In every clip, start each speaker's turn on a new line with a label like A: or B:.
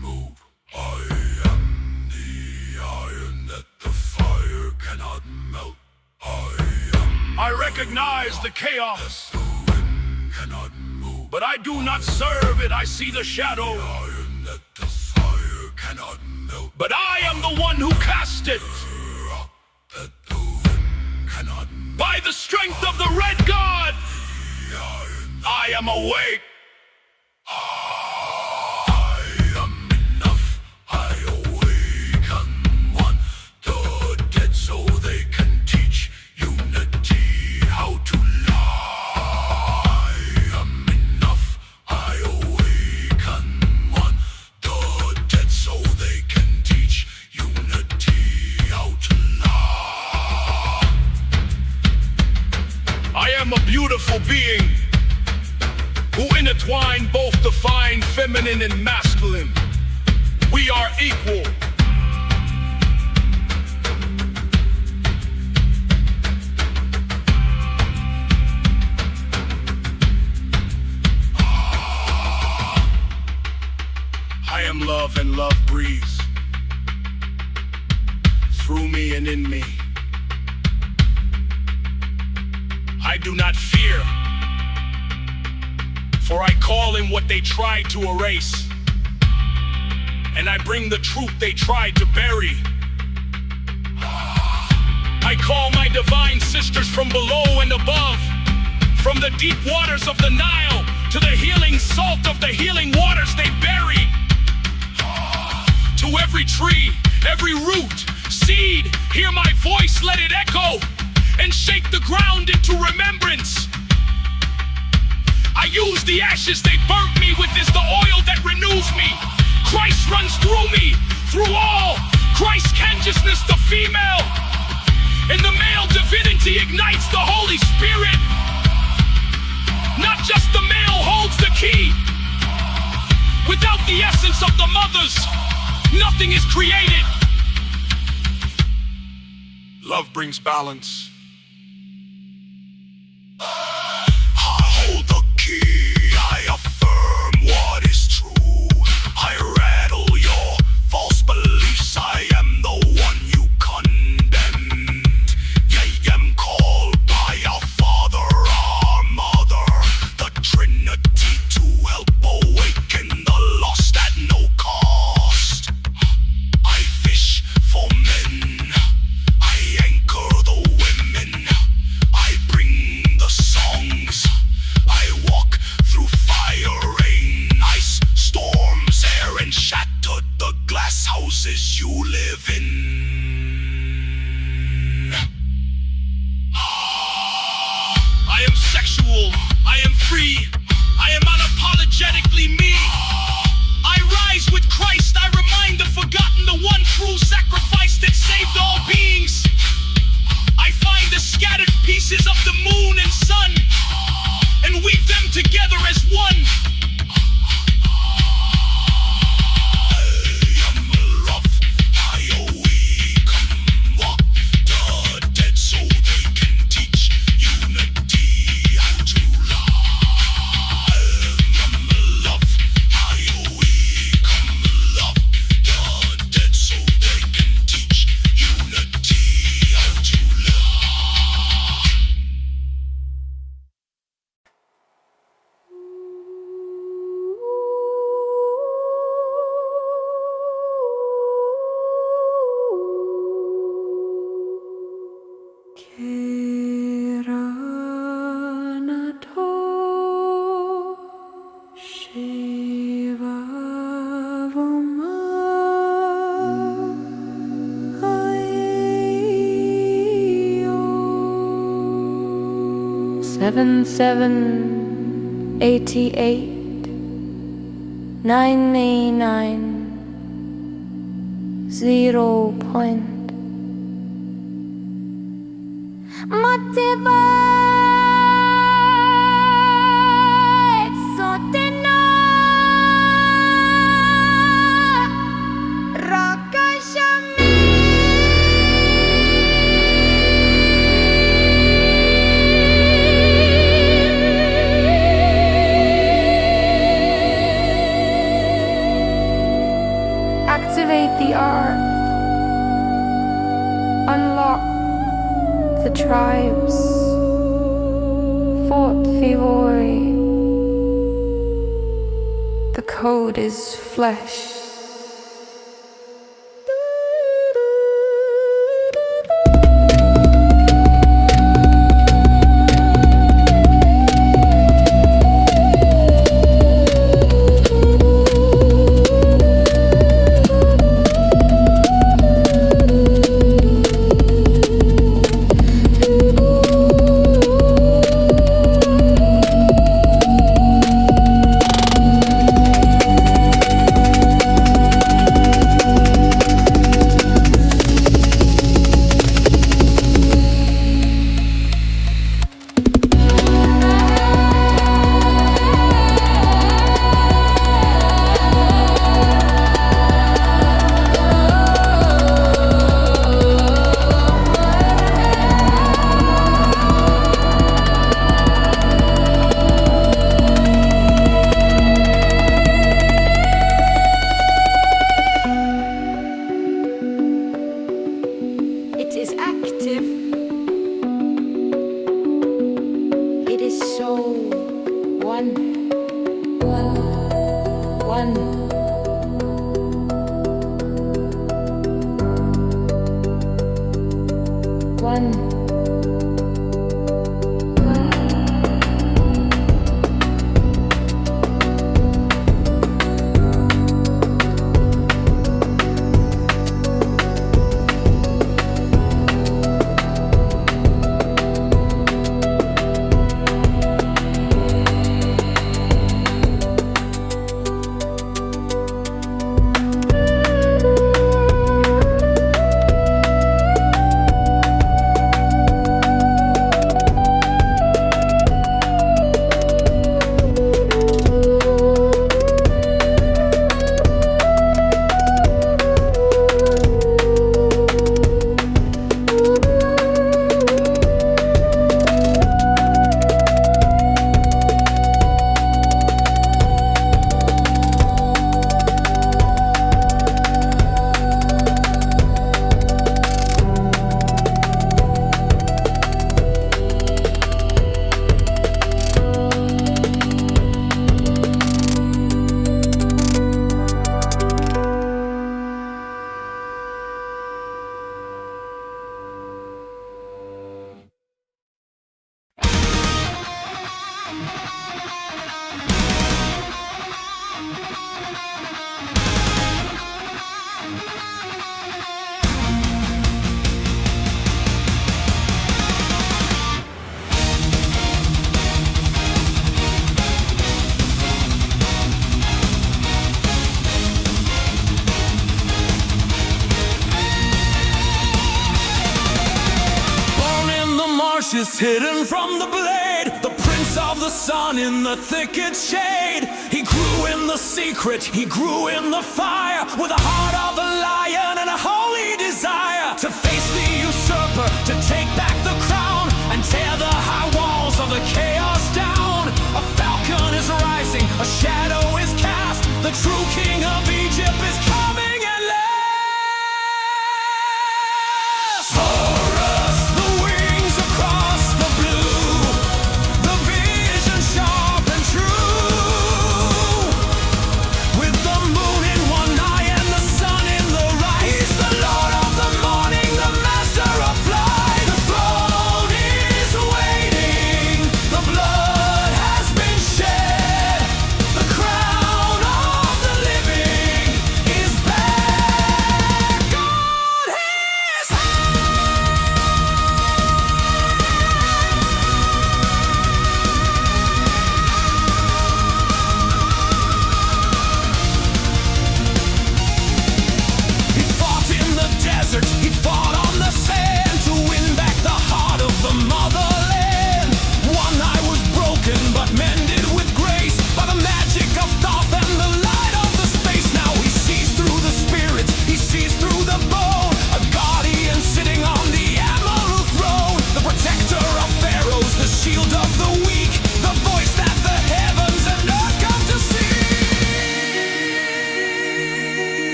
A: move. I am the iron that the fire cannot melt. I recognize the chaos, the wind cannot move. But I do not serve it, I see the shadow. The iron that the fire cannot melt. But I am the one who cast it. That the wind cannot melt. By the strength of the Red God, I am awake. I am enough. I awaken one the dead so they can teach unity how to lie. I am enough. I awaken one the dead so they can teach unity how to lie. I am a beautiful being who intertwine both divine feminine and masculine. We are equal. I am love and love breathes through me and in me. I do not fear, for I call in what they tried to erase, and I bring the truth they tried to bury. I call my divine sisters from below and above, from the deep waters of the Nile to the healing salt of the healing waters they buried. To every tree, every root, seed, hear my voice, let it echo, and shake the ground into remembrance. I use the ashes they burnt me with is the oil that renews me. Christ runs through me, through all. Christ's consciousness, the female. And the male divinity ignites the Holy Spirit. Not just the male holds the key. Without the essence of the mothers, nothing is created. Love brings balance. I affirm what is true. I rattle your false beliefs. I am the one you condemned. I am called by our Father, our Mother, the Trinity, to help awaken the lost at no cost. I fish for men. I anchor the women. I bring the songs. I walk through fire, rain, ice, storms, air, and shattered the glass houses you live in. I am sexual, I am free, I am unapologetically me. I rise with Christ, I remind the forgotten the one true sacrifice that saved all beings. I find the scattered pieces of the moon and sun and weave them together as one. I am love, I awaken the dead so they can teach unity how to love. I am love, I awaken love, the dead so they can teach unity how to love.
B: Shiva 7788 999 0 point. Motivate Sotina Rakashami. Cultivate the art. Unlock the tribes. Fort Vivori. The code is flesh.
A: Is hidden from the blade, the prince of the sun in the thicket shade. He grew in the secret, he grew in the fire, with a heart of a lion and a holy desire to face the usurper, to take back the crown and tear the high walls of the chaos down. A falcon is rising, a shadow is cast, the true king of Egypt is coming at last. The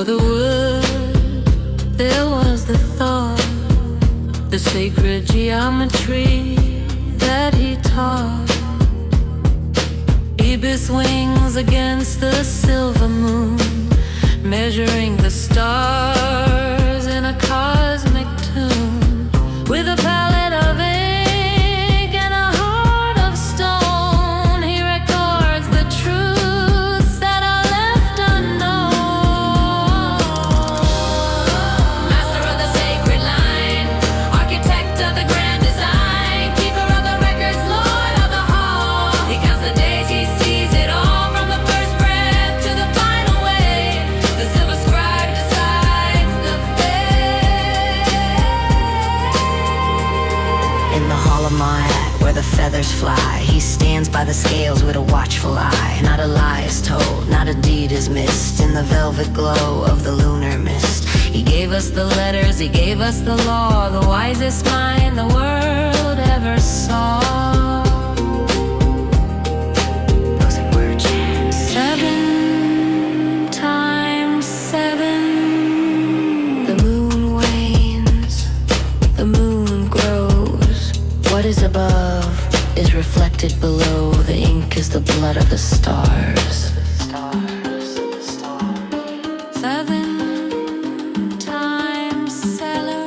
C: the wood, there was the thought, the sacred geometry that he taught. Ibis wings against the silver moon, measuring the stars in a cosmic tune. With a palette of ink and a heart of stone, he records the truths that are left unknown. Master of the sacred line, architect of the grand design, keeper of the records, lord of the hall. He counts the days, he sees it all, from the first breath to the final wave. The silver scribe decides the fate.
D: In the hall of Ma'at, where the feathers fly, he stands by the scales with a watchful eye. Not a lie is told, not a deed is missed, in the velvet glow of the lunar mist. He gave us the letters, he gave us the law, the wisest mind the world ever saw. Closing word chant. 7 times 7. The moon wanes, the moon grows. What is above is reflected below. The ink is the blood of the stars. 7 times 7.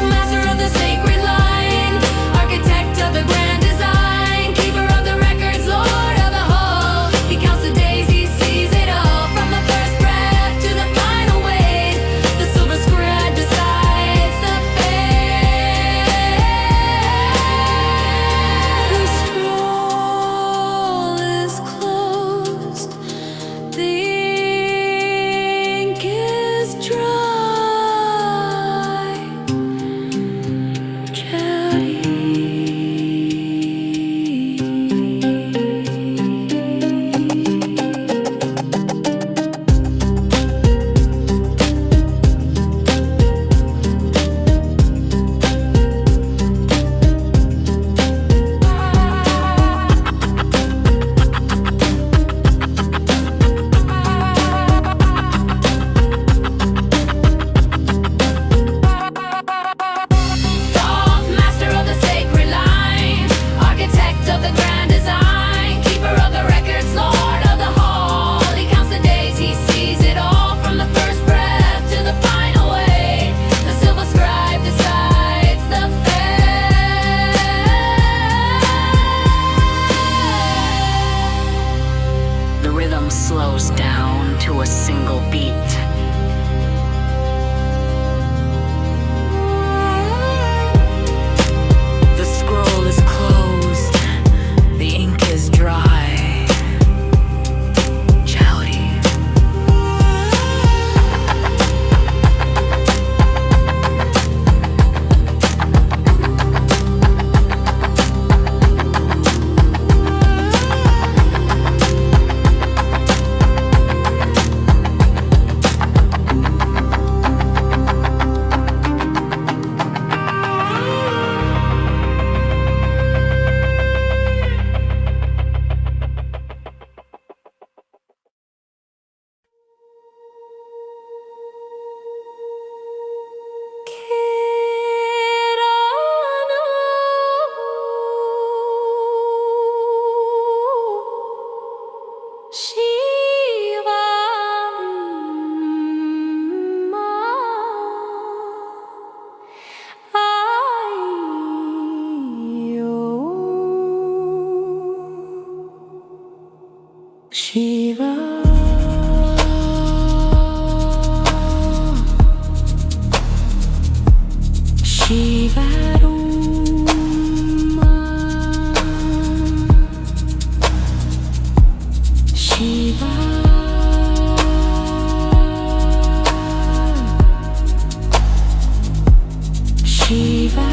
D: Master of the sacred line, architect of the grand design, keeper of the records, lord of the whole. He counts the days, he sees it all, from the first breath to the final wave. The silver scribe decides the fate. The scroll is closed, the ink is dry. Master of the sacred line, architect of the grand design, keeper of the records, lord of the hall. He counts the days, he sees it all, from the first breath to the final wave. The silver scribe decides the fate. The rhythm slows down to a single beat. The scroll is closed, the ink is dry. Chowdy. Shiva. Shiva. Shiva. Shiva.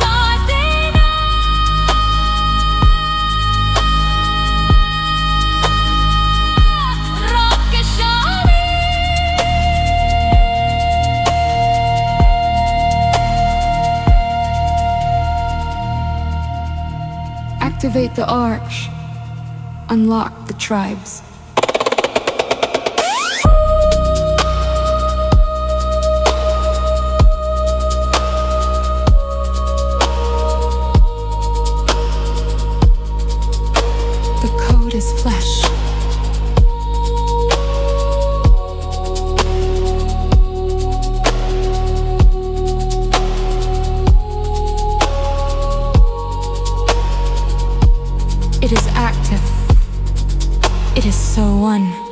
D: Sade
E: Activate the arch. Unlock the tribes. The code is flesh. It is active. It is so one.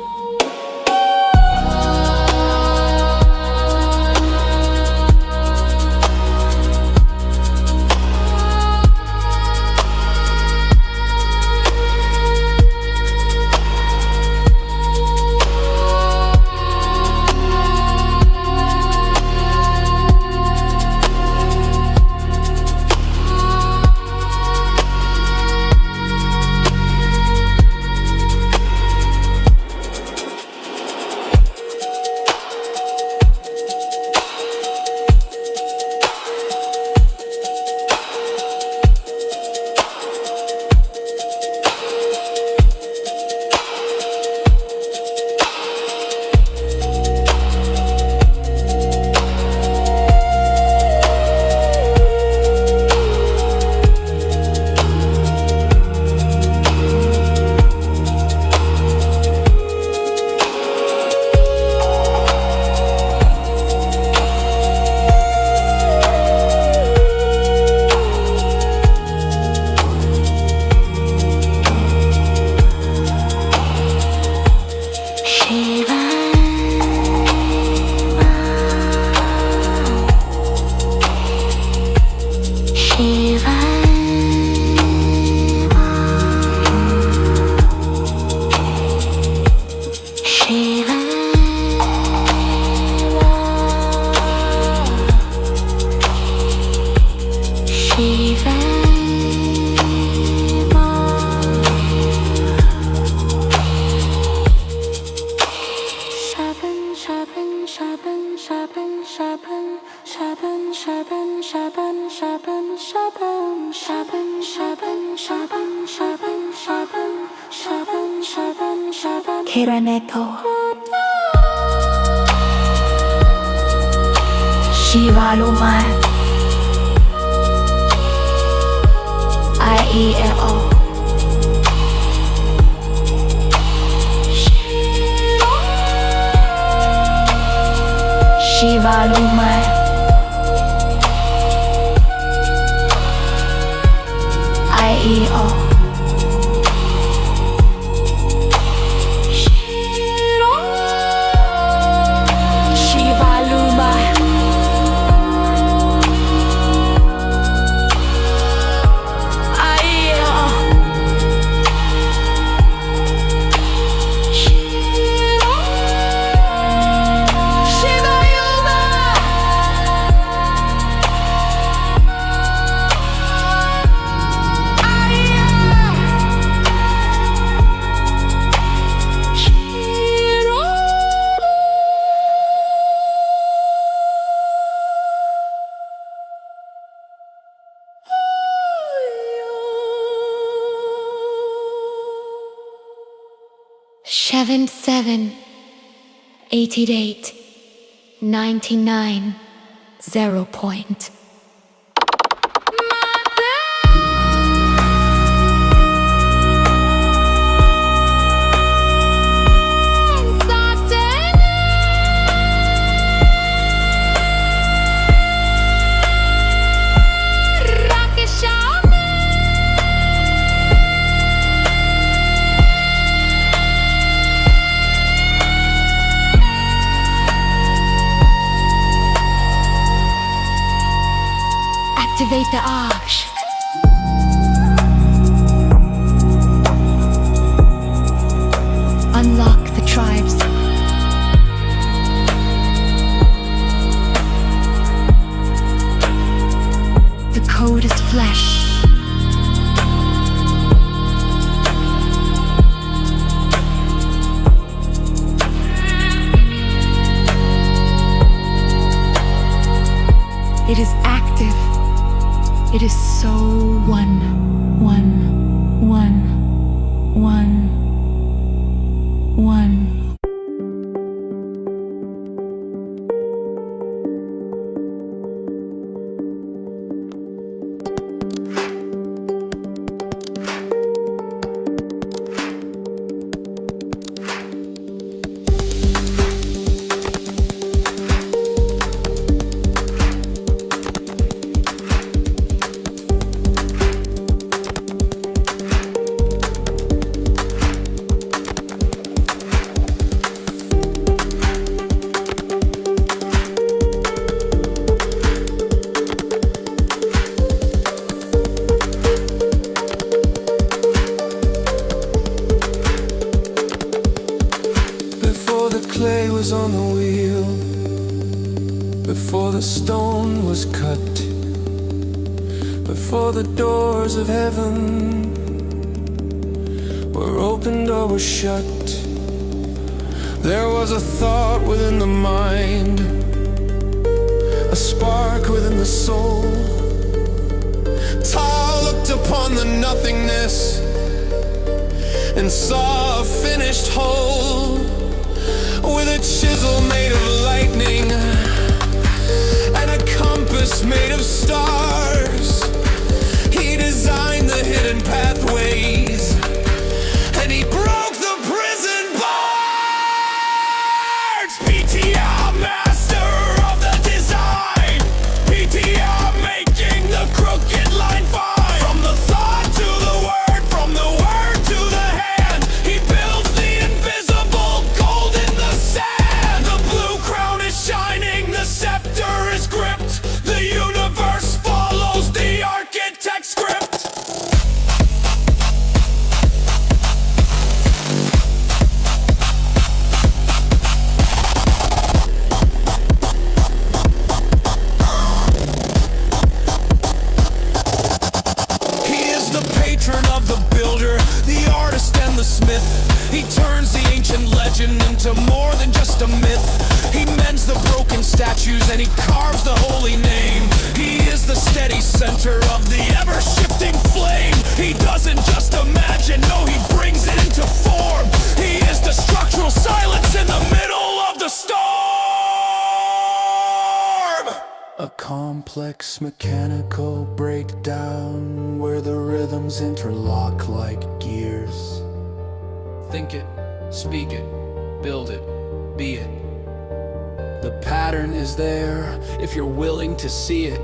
D: Shiva Lumai IELO Shiva Lumai IEO Seven 88 99 0 point. Activate the arch. Unlock the tribes. The code is flesh. It is active. It is so one.
E: one.
F: Clay was on the wheel, before the stone was cut, before the doors of heaven were opened or were shut. There was a thought within the mind, a spark within the soul. Tall looked upon the nothingness and saw a finished whole, with a chisel made of lightning and a compass made of stars. He designed the hidden pathways and he broke the prison bars. PTR, master of the design. PTR, making the crooked line fine. From the thought to the word, from the word to the hand, he builds the invisible gold in the sand. The blue crown is shining, the scepter is gripped. The universe follows the architect's script. He is the patron of the builder, the artist and the smith. He turns the ancient legend into more than just a myth. He mends the broken statues and he carves the holy name. He is the steady center of the ever-shifting flame. He doesn't just imagine, no, he brings it into form. He is the structural silence in the middle of the storm. A complex mechanical breakdown where the rhythms interlock like gears. Think it, speak it, build it, be it. The pattern is there if you're willing to see it.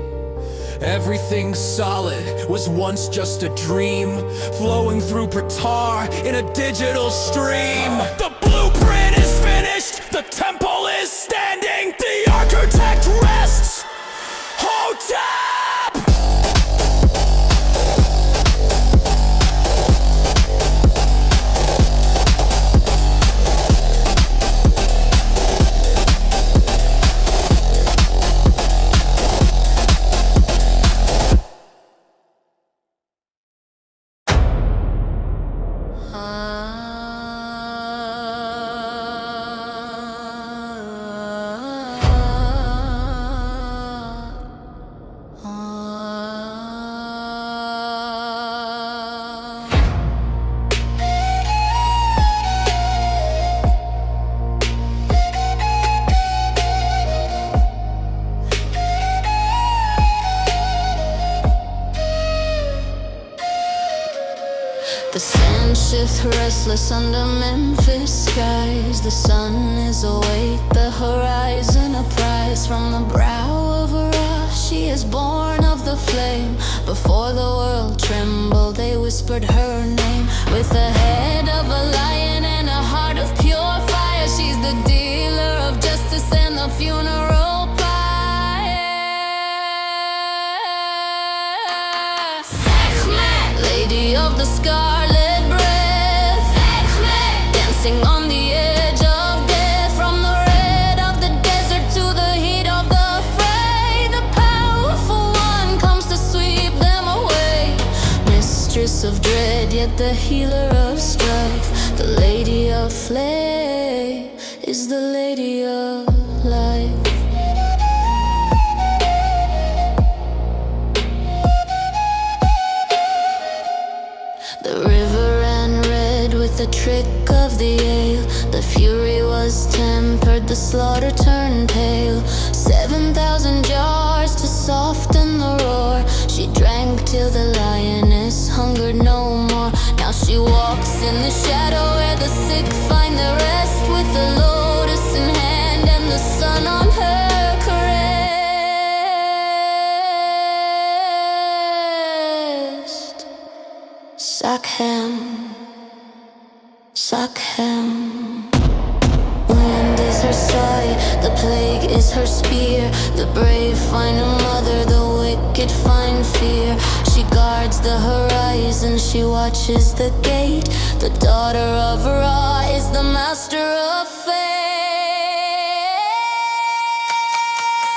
F: Everything solid was once just a dream, flowing through Pratar in a digital stream. The blueprint is finished, the temple is standing, the architect rests. Hotep!
C: The sand shifts restless under Memphis skies. The sun is awake, the horizon a prize. From the brow of Ra, she is born of the flame. Before the world trembled, they whispered her name. With the head of a lion and a heart of pure fire, she's the dealer of justice and the funeral pyre. Lady of the scarlet breath, dancing on the edge of death. From the red of the desert to the heat of the fray, the powerful one comes to sweep them away. Mistress of dread, yet the healer of strife. The lady of flame is the lady of life. The river ran red
D: the trick of the ale. The fury was tempered, the slaughter turned pale. 7,000 jars to soften the roar. She drank till the lioness hungered no more. Now she walks in the shadow where the sick find their rest, with the lotus in hand and the sun on her crest. Sakhem, Sakhem. Wind is her sigh, the plague is her spear. The brave find a mother, the wicked find fear. She guards the horizon, she watches the gate. The daughter of Ra is the master of fate.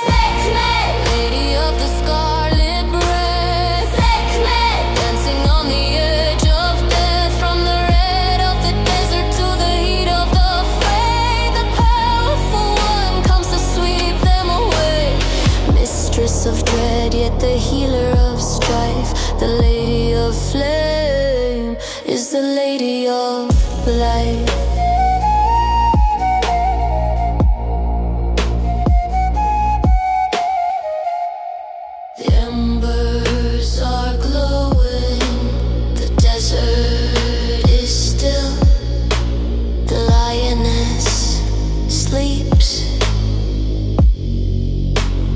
D: Sekhmet, lady of the scarlet bread. Sekhmet, dancing on the edge of death. From the red of the desert to the heat of the fray, the powerful one comes to sweep them away. Mistress of dread, yet the healer of strife. The lady of flame is the lady of life. The embers are glowing, the desert is still. The lioness sleeps,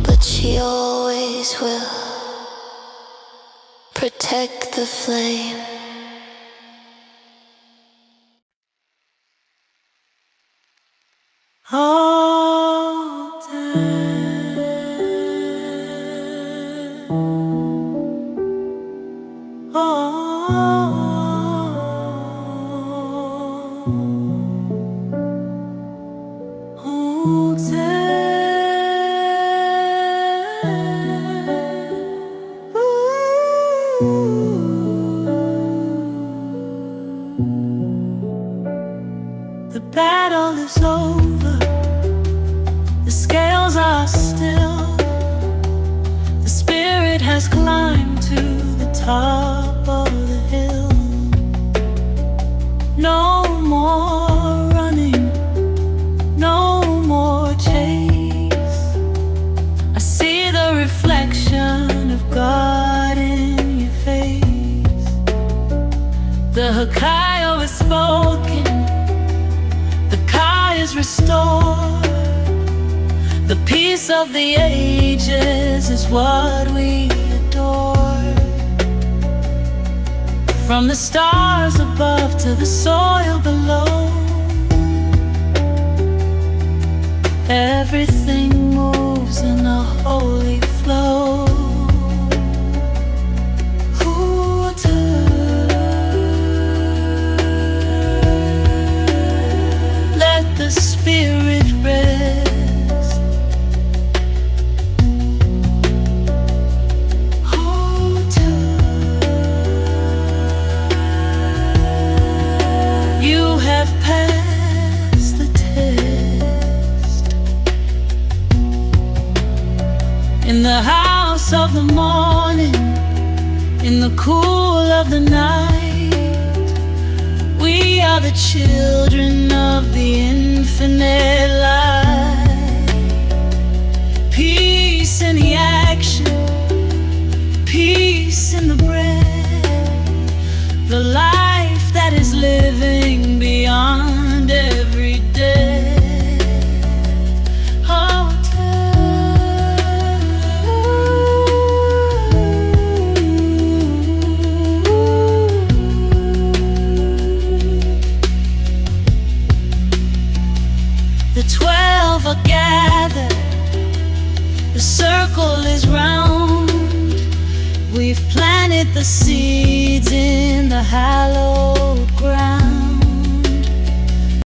D: but she always will protect the flame.
C: All the battle is over, the scales are still. The spirit has climbed to the top of the hill. No more running, no more chase. I see the reflection of God in your face. The Hakayo is spoken, the Kai is restored. The peace of the ages is what we adore. From the stars above to the soil below, everything moves in a holy flow. Let the spirit rest. You have passed the test. In the house of the morning, in the cool of the night, we are the children of the infinite light. Peace in the action, peace in the breath, the life that is living beyond every day. Oh, the 12 are gathered, the circle is round. We've planted the seeds in the hallowed ground.